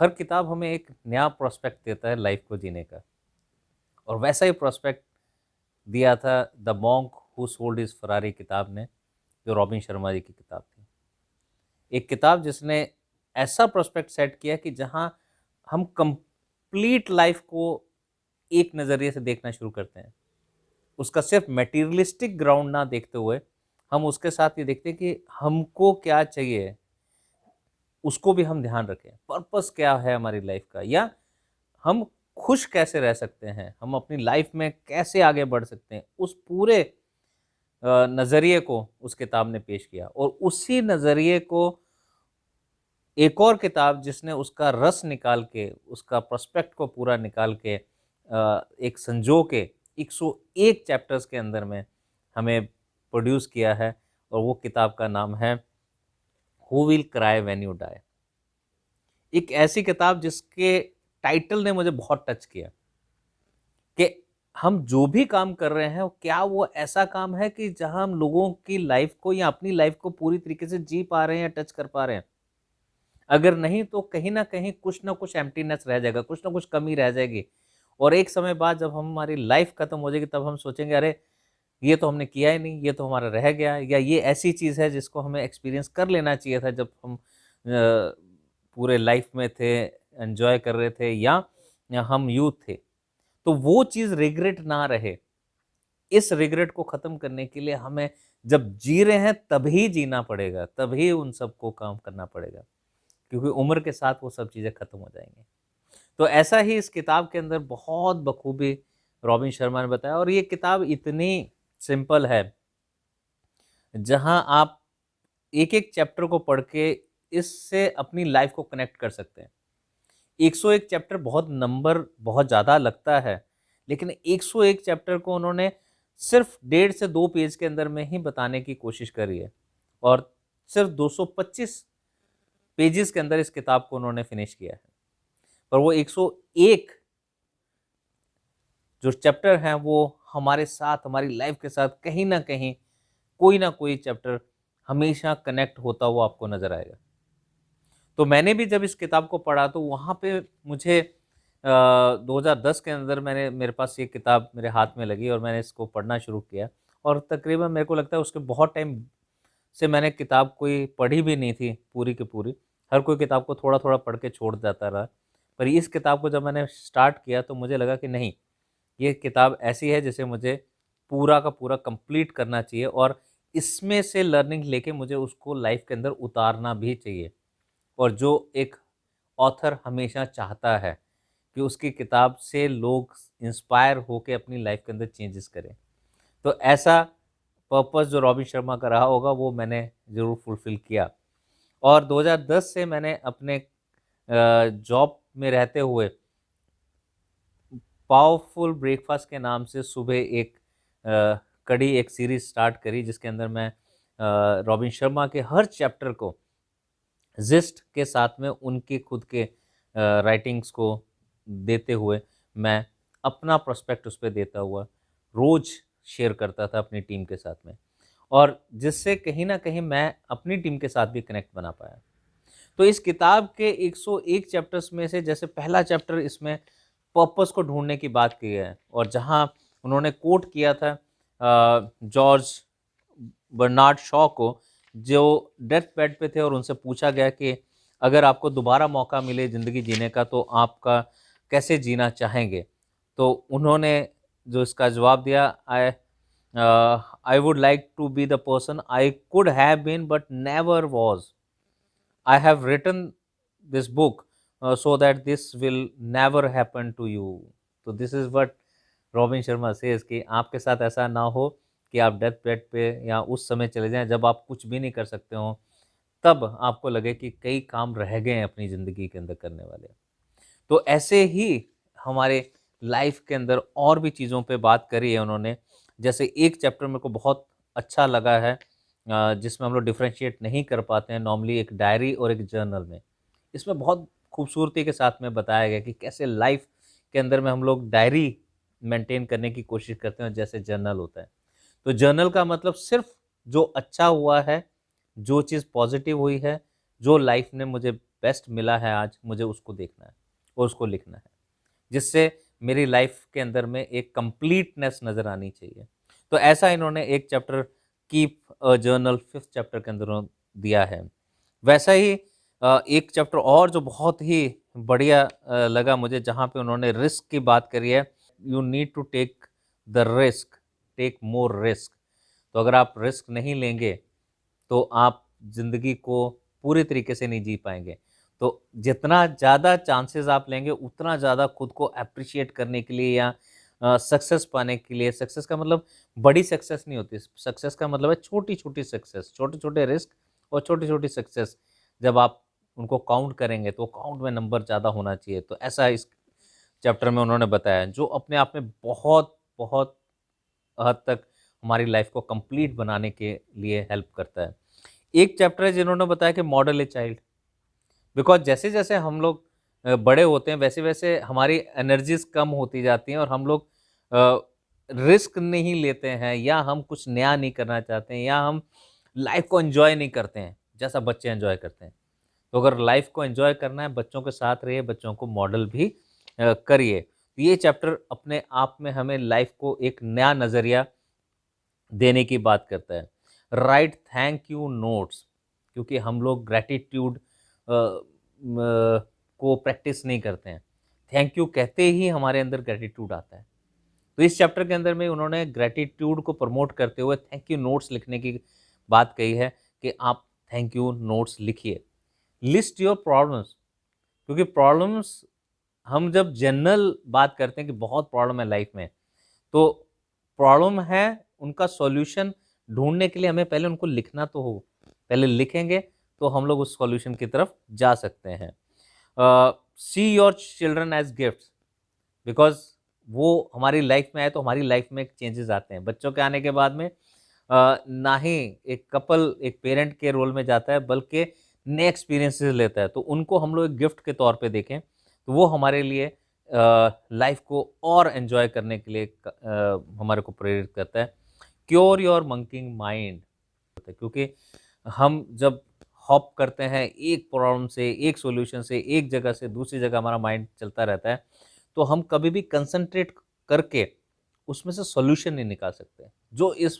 हर किताब हमें एक नया प्रोस्पेक्ट देता है लाइफ को जीने का, और वैसा ही प्रोस्पेक्ट दिया था the monk who sold his Ferrari किताब ने, जो रॉबिन शर्मा जी की किताब थी। एक किताब जिसने ऐसा प्रोस्पेक्ट सेट किया कि जहां हम कंप्लीट लाइफ को एक नज़रिए से देखना शुरू करते हैं, उसका सिर्फ मटेरियलिस्टिक ग्राउंड ना देखते हुए हम उसके साथ ये देखते हैं कि हमको क्या चाहिए, उसको भी हम ध्यान रखें। पर्पस क्या है हमारी लाइफ का, या हम खुश कैसे रह सकते हैं, हम अपनी लाइफ में कैसे आगे बढ़ सकते हैं, उस पूरे नज़रिए को उस किताब ने पेश किया। और उसी नज़रिए को एक और किताब जिसने उसका रस निकाल के, उसका प्रोस्पेक्ट को पूरा निकाल के एक संजो के 101 चैप्टर्स के अंदर में हमें प्रोड्यूस किया है, और वो किताब का नाम है who will cry when you die. एक ऐसी किताब जिसके टाइटल ने मुझे बहुत टच किया कि हम जो भी काम कर रहे हैं, क्या वो ऐसा काम है कि जहां हम लोगों की लाइफ को या अपनी लाइफ को पूरी तरीके से जी पा रहे हैं या टच कर पा रहे हैं। अगर नहीं तो कहीं न कहीं कुछ न कुछ एम्प्टीनेस रह जाएगा, कुछ न कुछ कमी रह जाएगी, और एक समय बाद जब हमारी लाइफ खत्म हो जाएगी तब हम सोचेंगे, अरे! ये तो हमने किया ही नहीं, ये तो हमारा रह गया, या ये ऐसी चीज़ है जिसको हमें एक्सपीरियंस कर लेना चाहिए था जब हम पूरे लाइफ में थे, एन्जॉय कर रहे थे, या हम यूथ थे। तो वो चीज़ रिग्रेट ना रहे, इस रिग्रेट को ख़त्म करने के लिए हमें जब जी रहे हैं तभी जीना पड़ेगा, तभी उन सबको काम करना पड़ेगा, क्योंकि उम्र के साथ वो सब चीज़ें खत्म हो जाएँगी। तो ऐसा ही इस किताब के अंदर बहुत बखूबी रॉबिन शर्मा ने बताया, और ये किताब इतनी सिंपल है, जहाँ आप एक-एक चैप्टर को पढ़ के इससे अपनी लाइफ को कनेक्ट कर सकते हैं। 101 चैप्टर बहुत नंबर बहुत ज़्यादा लगता है, लेकिन 101 चैप्टर को उन्होंने सिर्फ़ डेढ़ से 2 पेज के अंदर में ही बताने की कोशिश करी है, और सिर्फ़ 225 पेजेज़ के अंदर इस किताब को उन्होंने फिनिश किया है। पर वो 101 जो चैप्टर हैं वो हमारे साथ, हमारी लाइफ के साथ कहीं न कहीं कोई ना कोई चैप्टर हमेशा कनेक्ट होता हुआ आपको नज़र आएगा। तो मैंने भी जब इस किताब को पढ़ा तो वहाँ पे मुझे 2010 के अंदर मेरे पास ये किताब मेरे हाथ में लगी और मैंने इसको पढ़ना शुरू किया, और तकरीबन मेरे को लगता है उसके बहुत टाइम से मैंने किताब कोई पढ़ी भी नहीं थी पूरी की पूरी। हर कोई किताब को थोड़ा-थोड़ा पढ़ के छोड़ जाता रहा। पर इस किताब को जब मैंने स्टार्ट किया तो मुझे लगा कि नहीं, ये किताब ऐसी है जिसे मुझे पूरा का पूरा कंप्लीट करना चाहिए, और इसमें से लर्निंग लेके मुझे उसको लाइफ़ के अंदर उतारना भी चाहिए। और जो एक ऑथर हमेशा चाहता है कि उसकी किताब से लोग इंस्पायर होके अपनी लाइफ़ के अंदर चेंजेस करें। तो ऐसा पर्पस जो रॉबिन शर्मा का रहा होगा वो मैंने ज़रूर फुलफ़िल किया। और 2010 से मैंने अपने जॉब में रहते हुए पावरफुल ब्रेकफ़ास्ट के नाम से सुबह कड़ी एक सीरीज़ स्टार्ट करी, जिसके अंदर मैं रॉबिन शर्मा के हर चैप्टर को ज़िस्ट के साथ में उनके खुद के राइटिंग्स को देते हुए मैं अपना प्रोस्पेक्ट उस पे देता हुआ रोज़ शेयर करता था अपनी टीम के साथ में, और जिससे कहीं न कहीं मैं अपनी टीम के साथ भी कनेक्ट बना पाया। तो इस किताब के 101 चैप्टर्स में से जैसे पहला चैप्टर इसमें पर्पस को ढूँढने की बात की है, और जहाँ उन्होंने कोट किया था जॉर्ज बर्नार्ड शॉ को, जो डेथ बेड पे थे और उनसे पूछा गया कि अगर आपको दोबारा मौका मिले ज़िंदगी जीने का तो आपका कैसे जीना चाहेंगे? तो उन्होंने जो इसका जवाब दिया, I would like to be the person I could have been but never was. I have written this book so that this will never happen to you. तो this is what robin Sharma says कि आपके साथ ऐसा ना हो कि आप death bed पे या उस समय चले जाएँ जब आप कुछ भी नहीं कर सकते हों, तब आपको लगे कि कई काम रह गए हैं अपनी ज़िंदगी के अंदर करने वाले। तो ऐसे ही हमारे लाइफ के अंदर और भी चीज़ों पे बात करी है उन्होंने। जैसे एक चैप्टर मेरे को बहुत अच्छा लगा है, जिसमें हम लोग डिफरेंशिएट नहीं कर पाते हैं नॉर्मली एक डायरी और एक जर्नल में। इसमें बहुत खूबसूरती के साथ में बताया गया कि कैसे लाइफ के अंदर में हम लोग डायरी मेंटेन करने की कोशिश करते हैं, जैसे जर्नल होता है। तो जर्नल का मतलब सिर्फ़ जो अच्छा हुआ है, जो चीज़ पॉज़िटिव हुई है, जो लाइफ ने मुझे बेस्ट मिला है आज, मुझे उसको देखना है और उसको लिखना है, जिससे मेरी लाइफ के अंदर में एक कंप्लीटनेस नज़र आनी चाहिए। तो ऐसा इन्होंने एक chapter keep journal 5th chapter के अंदर दिया है। वैसा ही एक चैप्टर और जो बहुत ही बढ़िया लगा मुझे, जहाँ पे उन्होंने रिस्क की बात करी है, you need to take the risk, take more risk. तो अगर आप रिस्क नहीं लेंगे तो आप ज़िंदगी को पूरे तरीके से नहीं जी पाएंगे। तो जितना ज़्यादा चांसेस आप लेंगे उतना ज़्यादा खुद को अप्रिशिएट करने के लिए या सक्सेस पाने के लिए, सक्सेस का मतलब बड़ी सक्सेस नहीं होती, सक्सेस का मतलब है छोटी छोटी सक्सेस, छोटे छोटे रिस्क और छोटी छोटी सक्सेस। जब आप उनको काउंट करेंगे तो काउंट में नंबर ज़्यादा होना चाहिए। तो ऐसा इस चैप्टर में उन्होंने बताया, जो अपने आप में बहुत बहुत हद तक हमारी लाइफ को कंप्लीट बनाने के लिए हेल्प करता है। एक चैप्टर है जिन्होंने बताया कि मॉडल ए चाइल्ड, बिकॉज जैसे जैसे हम लोग बड़े होते हैं वैसे वैसे हमारी एनर्जीज कम होती जाती हैं और हम लोग रिस्क नहीं लेते हैं, या हम कुछ नया नहीं करना चाहते हैं, या हम लाइफ को एंजॉय नहीं करते हैं जैसा बच्चे एंजॉय करते हैं। तो अगर लाइफ को एंजॉय करना है, बच्चों के साथ रहिए, बच्चों को मॉडल भी करिए। तो ये चैप्टर अपने आप में हमें लाइफ को एक नया नज़रिया देने की बात करता है। राइट थैंक यू नोट्स, क्योंकि हम लोग ग्रैटिट्यूड को प्रैक्टिस नहीं करते हैं। थैंक यू कहते ही हमारे अंदर ग्रैटिट्यूड आता है। तो इस चैप्टर के अंदर में उन्होंने ग्रैटिट्यूड को प्रमोट करते हुए थैंक यू नोट्स लिखने की बात कही है कि आप थैंक यू नोट्स लिखिए। लिस्ट योर प्रॉब्लम्स, क्योंकि प्रॉब्लम्स, हम जब जनरल बात करते हैं कि बहुत प्रॉब्लम है लाइफ में, तो प्रॉब्लम है, उनका सॉल्यूशन ढूंढने के लिए हमें पहले उनको लिखना तो हो। पहले लिखेंगे तो हम लोग उस सॉल्यूशन की तरफ जा सकते हैं। See your children as gifts, because वो हमारी लाइफ में आए तो हमारी लाइफ में चेंजेस आते हैं। बच्चों के आने के बाद में ना ही एक कपल एक पेरेंट के रोल में जाता है, बल्कि नए एक्सपीरियंसेस लेता है। तो उनको हम लोग एक गिफ्ट के तौर पे देखें तो वो हमारे लिए लाइफ को और एंजॉय करने के लिए हमारे को प्रेरित करता है। क्योर योर मंकिंग माइंड, क्योंकि हम जब हॉप करते हैं एक प्रॉब्लम से, एक सॉल्यूशन से, एक जगह से दूसरी जगह हमारा माइंड चलता रहता है, तो हम कभी भी कंसंट्रेट करके उसमें से सॉल्यूशन नहीं निकाल सकते। जो इस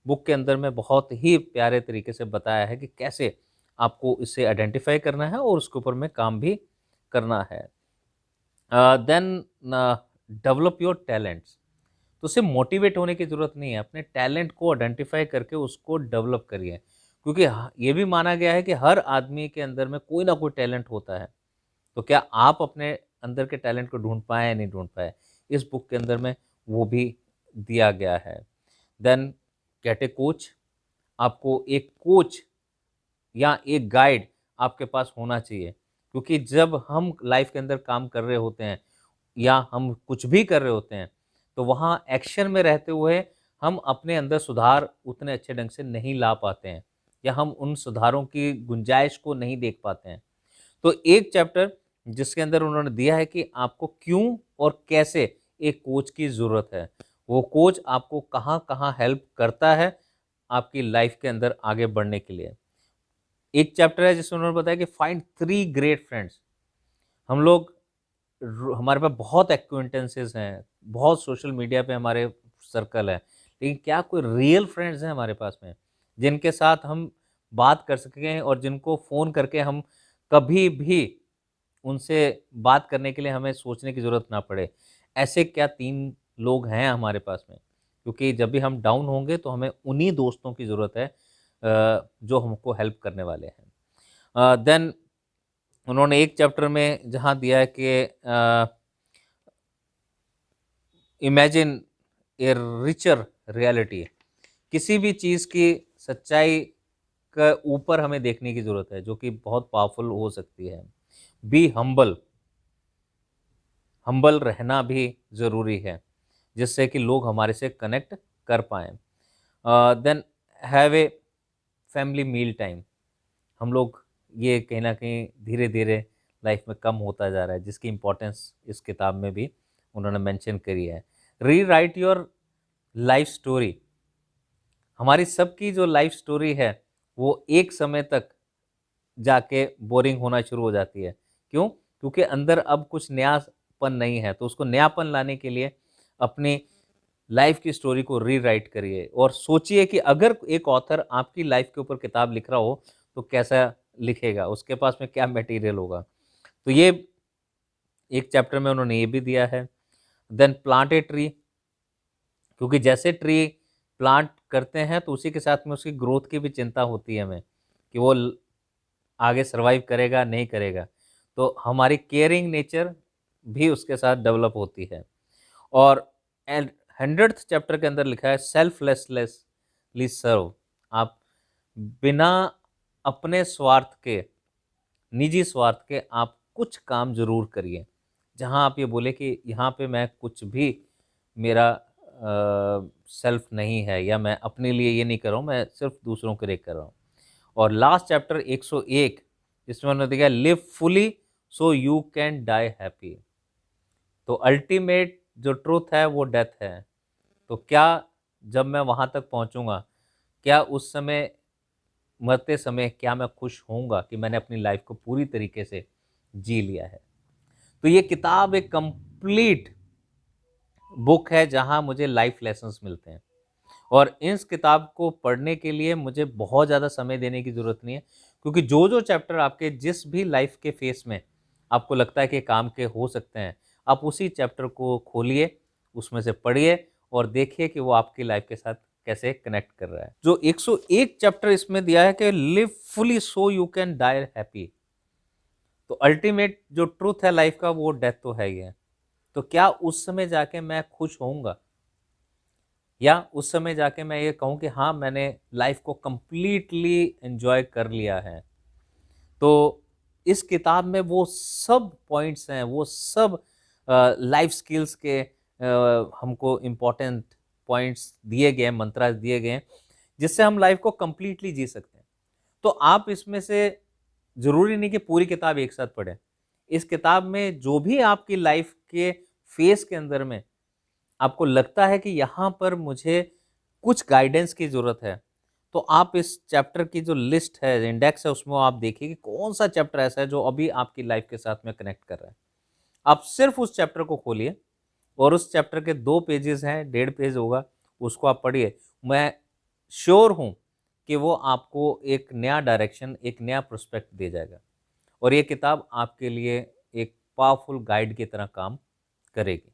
बुक के अंदर में बहुत ही प्यारे तरीके से बताया है कि कैसे आपको इसे आइडेंटिफाई करना है और उसके ऊपर में काम भी करना है। देन डेवलप योर टैलेंट्स, तो सिर्फ मोटिवेट होने की ज़रूरत नहीं है, अपने टैलेंट को आइडेंटिफाई करके उसको डेवलप करिए। क्योंकि ये भी माना गया है कि हर आदमी के अंदर में कोई ना कोई टैलेंट होता है। तो क्या आप अपने अंदर के टैलेंट को ढूंढ पाए या नहीं ढूंढ पाए, इस बुक के अंदर में वो भी दिया गया है। देन गेट ए कोच, आपको एक कोच या एक गाइड आपके पास होना चाहिए। क्योंकि जब हम लाइफ के अंदर काम कर रहे होते हैं या हम कुछ भी कर रहे होते हैं, तो वहाँ एक्शन में रहते हुए हम अपने अंदर सुधार उतने अच्छे ढंग से नहीं ला पाते हैं, या हम उन सुधारों की गुंजाइश को नहीं देख पाते हैं। तो एक चैप्टर जिसके अंदर उन्होंने दिया है कि आपको क्यों और कैसे एक कोच की ज़रूरत है, वो कोच आपको कहाँ-कहाँ हेल्प करता है आपकी लाइफ के अंदर आगे बढ़ने के लिए। एक चैप्टर है जिसमें उन्होंने बताया कि फाइंड 3 ग्रेट फ्रेंड्स। हम लोग हमारे पास बहुत एक्quaintances हैं, बहुत सोशल मीडिया पे हमारे सर्कल है, लेकिन क्या कोई रियल फ्रेंड्स हैं हमारे पास में, जिनके साथ हम बात कर सकें और जिनको फ़ोन करके हम कभी भी उनसे बात करने के लिए हमें सोचने की ज़रूरत ना पड़े। ऐसे क्या 3 लोग हैं हमारे पास में? क्योंकि जब भी हम डाउन होंगे तो हमें उन्हीं दोस्तों की ज़रूरत है जो हमको हेल्प करने वाले हैं। देन उन्होंने एक चैप्टर में जहाँ दिया है कि इमेजिन ए रिचर रियलिटी, किसी भी चीज़ की सच्चाई का ऊपर हमें देखने की ज़रूरत है, जो कि बहुत पावरफुल हो सकती है। बी हम्बल, हम्बल रहना भी ज़रूरी है, जिससे कि लोग हमारे से कनेक्ट कर पाएँ। Then have a family meal time, हम लोग ये कहीं न कहीं धीरे-धीरे लाइफ में कम होता जा रहा है, जिसकी इम्पोर्टेंस इस किताब में भी उन्होंने मेंशन करी है। रीराइट योर लाइफ स्टोरी, हमारी सबकी जो लाइफ स्टोरी है, वो एक समय तक जाके बोरिंग होना शुरू हो जाती है। क्यों? क्योंकि अंदर अब कुछ नयापन नहीं है, तो उसको नयापन लाने के लिए अपनी लाइफ की स्टोरी को रीराइट करिए और सोचिए कि अगर एक ऑथर आपकी लाइफ के ऊपर किताब लिख रहा हो तो कैसा लिखेगा, उसके पास में क्या मटेरियल होगा। तो ये एक चैप्टर में उन्होंने ये भी दिया है। देन प्लांट ए ट्री, क्योंकि जैसे ट्री प्लांट करते हैं तो उसी के साथ में उसकी ग्रोथ की भी चिंता होती है हमें कि वो आगे सर्वाइव करेगा नहीं करेगा, तो हमारी केयरिंग नेचर भी उसके साथ डेवलप होती है। और एंड 100th चैप्टर के अंदर लिखा है सेल्फलेसली सर्व। आप बिना अपने स्वार्थ के, निजी स्वार्थ के, आप कुछ काम जरूर करिए जहां आप ये बोले कि यहाँ पे मैं कुछ भी मेरा सेल्फ नहीं है, या मैं अपने लिए ये नहीं कर रहा हूँ, मैं सिर्फ दूसरों के लिए कर रहा हूँ। और लास्ट चैप्टर 101, जिसमें उन्होंने दिया live fully so you can die happy. तो अल्टीमेट जो ट्रूथ है वो डेथ है। तो क्या जब मैं वहां तक पहुंचूंगा, क्या उस समय, मरते समय, क्या मैं खुश होऊंगा कि मैंने अपनी लाइफ को पूरी तरीके से जी लिया है। तो ये किताब एक कंप्लीट बुक है जहां मुझे लाइफ लेसन्स मिलते हैं। और इस किताब को पढ़ने के लिए मुझे बहुत ज़्यादा समय देने की ज़रूरत नहीं है, क्योंकि जो जो चैप्टर आपके जिस भी लाइफ के फेस में आपको लगता है कि काम के हो सकते हैं, आप उसी चैप्टर को खोलिए, उसमें से पढ़िए और देखिए कि वो आपकी लाइफ के साथ कैसे कनेक्ट कर रहा है। जो 101 चैप्टर इसमें दिया है कि live fully so you can die happy, तो अल्टीमेट जो ट्रूथ है लाइफ का वो डेथ तो है ही है। तो क्या उस समय जाके मैं खुश होऊंगा, या उस समय जाके मैं ये कहूँ कि हाँ मैंने लाइफ को कंप्लीटली एंजॉय कर लिया है। तो इस किताब में वो सब पॉइंट्स हैं, वो सब लाइफ स्किल्स के हमको इम्पोर्टेंट पॉइंट्स दिए गए, मंत्र दिए गए, जिससे हम लाइफ को कंप्लीटली जी सकते हैं। तो आप इसमें से जरूरी नहीं कि पूरी किताब एक साथ पढ़ें। इस किताब में जो भी आपकी लाइफ के फेस के अंदर में आपको लगता है कि यहाँ पर मुझे कुछ गाइडेंस की ज़रूरत है, तो आप इस चैप्टर की जो लिस्ट है, इंडेक्स है, उसमें आप देखिए कि कौन सा चैप्टर ऐसा है जो अभी आपकी लाइफ के साथ में कनेक्ट कर रहा है। आप सिर्फ उस चैप्टर को खोलिए और उस चैप्टर के 2 पेजेस हैं, 1.5 पेज होगा, उसको आप पढ़िए। मैं श्योर हूँ कि वो आपको एक नया डायरेक्शन, एक नया प्रोस्पेक्ट दे जाएगा और ये किताब आपके लिए एक पावरफुल गाइड की तरह काम करेगी।